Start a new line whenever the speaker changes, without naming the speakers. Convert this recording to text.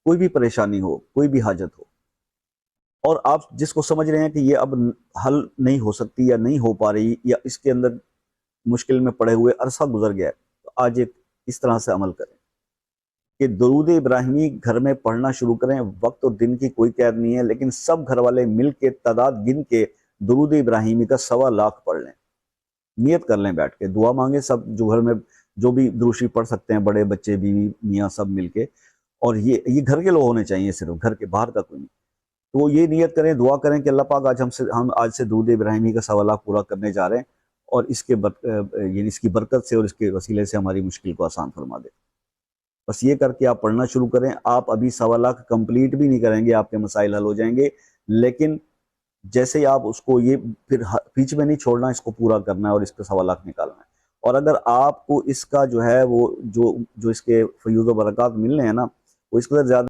کوئی بھی پریشانی ہو، کوئی بھی حاجت ہو، اور آپ جس کو سمجھ رہے ہیں کہ یہ اب حل نہیں ہو سکتی یا نہیں ہو پا رہی یا اس کے اندر مشکل میں پڑے ہوئے عرصہ گزر گیا ہے، تو آج ایک اس طرح سے عمل کریں کہ درود ابراہیمی گھر میں پڑھنا شروع کریں۔ وقت اور دن کی کوئی قید نہیں ہے، لیکن سب گھر والے مل کے تعداد گن کے درود ابراہیمی کا 1.25 پڑھ لیں، نیت کر لیں، بیٹھ کے دعا مانگیں، سب جو گھر میں جو بھی دروشی پڑھ سکتے ہیں، بڑے بچے، بیوی، میاں، سب مل کے، اور یہ گھر کے لوگ ہونے چاہیے، صرف گھر کے، باہر کا کوئی نہیں۔ تو وہ یہ نیت کریں، دعا کریں کہ اللہ پاک ہم آج سے درود ابراہیمی کا 1.25 پورا کرنے جا رہے ہیں، اور یعنی اس کی برکت سے اور اس کے وسیلے سے ہماری مشکل کو آسان فرما دے۔ بس یہ کر کے آپ پڑھنا شروع کریں۔ آپ ابھی 1.25 کمپلیٹ بھی نہیں کریں گے، آپ کے مسائل حل ہو جائیں گے، لیکن جیسے ہی آپ اس کو یہ پھر بیچ میں نہیں چھوڑنا، اس کو پورا کرنا ہے اور اس کا 1.25 نکالنا ہے۔ اور اگر آپ کو اس کا جو ہے وہ جو اس کے فیوز و برکات ملنے ہیں نا، وہ اس قدر زیادہ